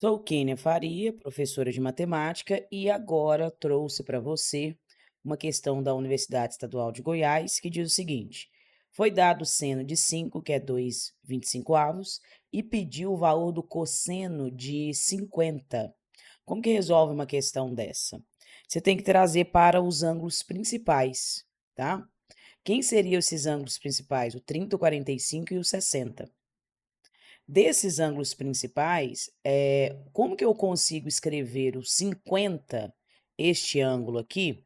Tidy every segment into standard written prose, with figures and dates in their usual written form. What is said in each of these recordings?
Sou Kênia Faria, professora de matemática, e agora trouxe para você uma questão da Universidade Estadual de Goiás que diz o seguinte: foi dado o seno de 5, que é 2,25 e pediu o valor do cosseno de 50. Como que resolve uma questão dessa? Você tem que trazer para os ângulos principais, tá? Quem seriam esses ângulos principais? O 30, o 45 e o 60. Desses ângulos principais, como que eu consigo escrever o 50, este ângulo aqui,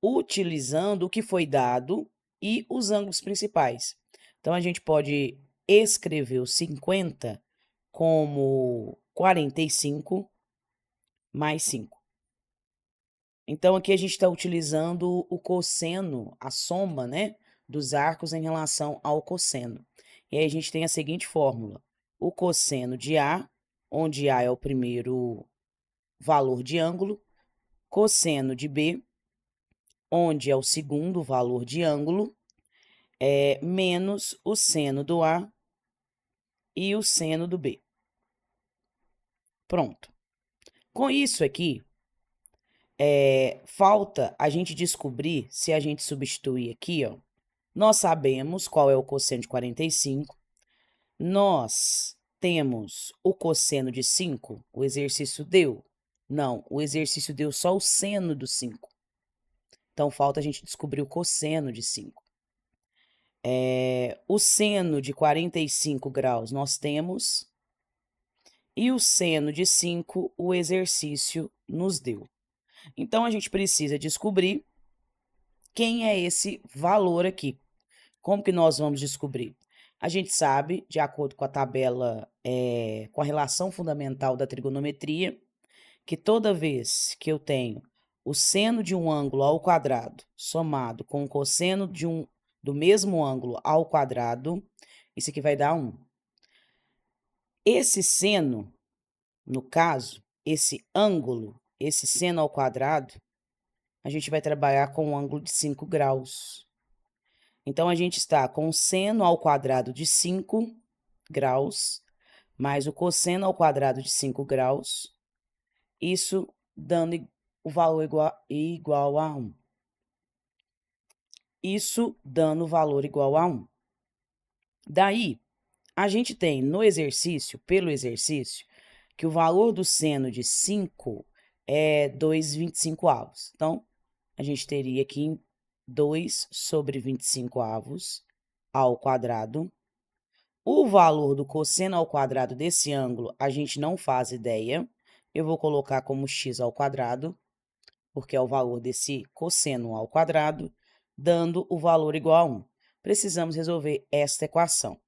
utilizando o que foi dado e os ângulos principais? Então, a gente pode escrever o 50 como 45 mais 5. Então, aqui a gente está utilizando o cosseno, a soma, né, dos arcos em relação ao cosseno. E aí a gente tem a seguinte fórmula: o cosseno de A, onde A é o primeiro valor de ângulo, cosseno de B, onde é o segundo valor de ângulo, menos o seno do A e o seno do B. Pronto. Com isso aqui, falta a gente descobrir, se a gente substituir aqui, ó, nós sabemos qual é o cosseno de 45. Nós temos o cosseno de 5. O exercício deu? Não, o exercício deu só o seno do 5. Então, falta a gente descobrir o cosseno de 5. O seno de 45 graus nós temos. E o seno de 5, o exercício nos deu. Então, a gente precisa descobrir quem é esse valor aqui. Como que nós vamos descobrir? A gente sabe, de acordo com a tabela, com a relação fundamental da trigonometria, que toda vez que eu tenho o seno de um ângulo ao quadrado somado com o cosseno do mesmo ângulo ao quadrado, isso aqui vai dar 1. Esse seno, no caso, esse ângulo, esse seno ao quadrado, a gente vai trabalhar com um ângulo de 5 graus. Então, a gente está com o seno ao quadrado de 5 graus, mais o cosseno ao quadrado de 5 graus, isso dando o valor igual a 1. Isso dando o valor igual a 1. Daí, a gente tem no exercício, pelo exercício, que o valor do seno de 5 é 2,25. Então, a gente teria aqui 2 sobre 25 ao quadrado. O valor do cosseno ao quadrado desse ângulo, a gente não faz ideia. Eu vou colocar como x ao quadrado, porque é o valor desse cosseno ao quadrado, dando o valor igual a 1. Precisamos resolver esta equação.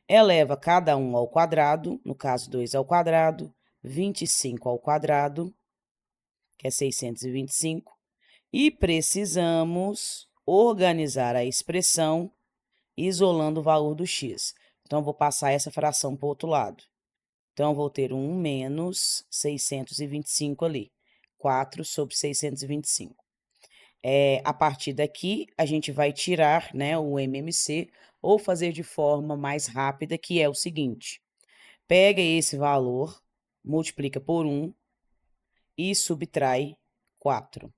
Eleva cada um ao quadrado, no caso 2 ao quadrado, 25 ao quadrado, que é 625, e precisamos organizar a expressão isolando o valor do x. Então, eu vou passar essa fração para o outro lado. Então, eu vou ter 1 menos 625 ali. 4 sobre 625. A partir daqui, a gente vai tirar, né, o MMC ou fazer de forma mais rápida, que é o seguinte. Pega esse valor, multiplica por 1 e subtrai 4.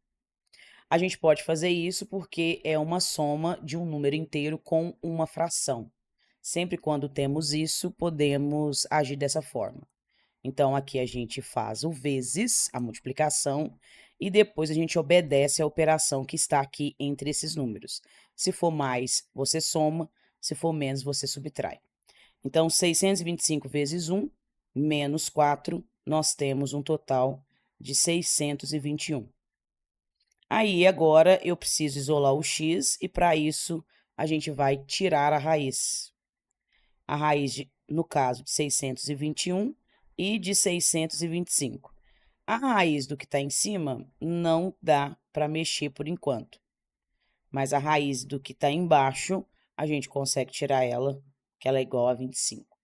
A gente pode fazer isso porque é uma soma de um número inteiro com uma fração. Sempre quando temos isso, podemos agir dessa forma. Então, aqui a gente faz o vezes, a multiplicação, e depois a gente obedece a operação que está aqui entre esses números. Se for mais, você soma, se for menos, você subtrai. Então, 625 vezes 1 menos 4, nós temos um total de 621. Aí, agora, eu preciso isolar o x e, para isso, a gente vai tirar a raiz. A raiz, no caso, de 621 e de 625. A raiz do que está em cima não dá para mexer por enquanto. Mas a raiz do que está embaixo, a gente consegue tirar ela, que ela é igual a 25.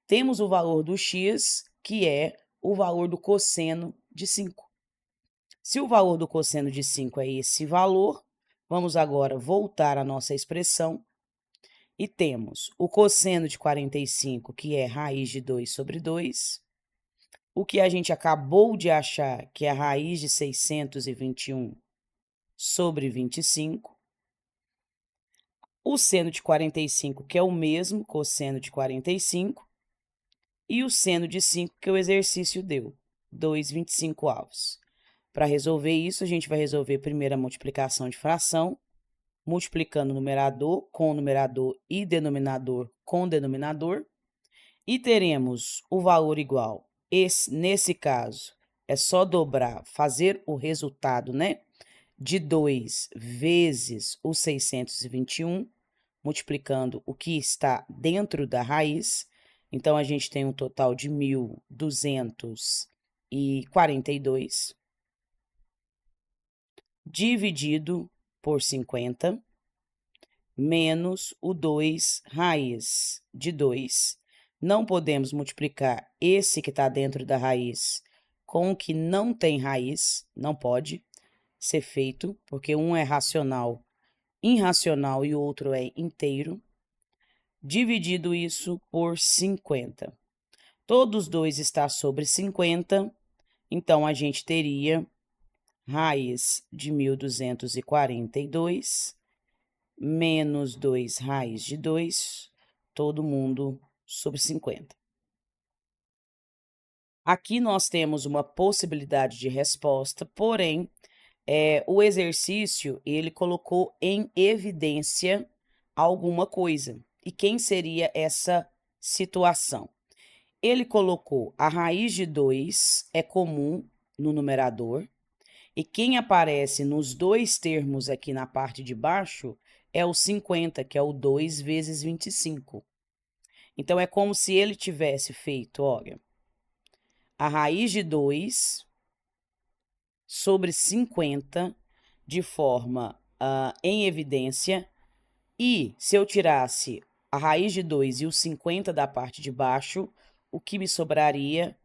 Temos o valor do x, que é o valor do cosseno de 5. Se o valor do cosseno de 5 é esse valor, vamos agora voltar à nossa expressão e temos o cosseno de 45, que é raiz de 2 sobre 2, o que a gente acabou de achar, que é a raiz de 621 sobre 25, o seno de 45, que é o mesmo cosseno de 45, e o seno de 5, que o exercício deu, 2,25avos. Para resolver isso, a gente vai resolver primeiro a multiplicação de fração, multiplicando numerador com numerador e denominador com denominador, e teremos o valor igual. Nesse caso, é só dobrar, fazer o resultado, né? De 2 vezes o 621, multiplicando o que está dentro da raiz. Então, a gente tem um total de 1.242, dividido por 50, menos o 2 raiz de 2. Não podemos multiplicar esse que está dentro da raiz com o que não tem raiz, não pode ser feito, porque um é racional, irracional e o outro é inteiro. Dividido isso por 50. Todos dois está sobre 50, então a gente teria raiz de 1.242 menos 2 raiz de 2, todo mundo sobre 50. Aqui nós temos uma possibilidade de resposta, porém, o exercício, ele colocou em evidência alguma coisa. E quem seria essa situação? Ele colocou a raiz de 2 é comum no numerador, e quem aparece nos dois termos aqui na parte de baixo é o 50, que é o 2 vezes 25. Então, é como se ele tivesse feito, olha, a raiz de 2 sobre 50 de forma em evidência, e se eu tirasse a raiz de 2 e o 50 da parte de baixo, o que me sobraria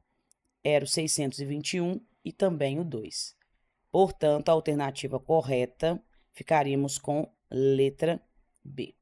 era o 621 e também o 2. Portanto, a alternativa correta, ficaríamos com letra B.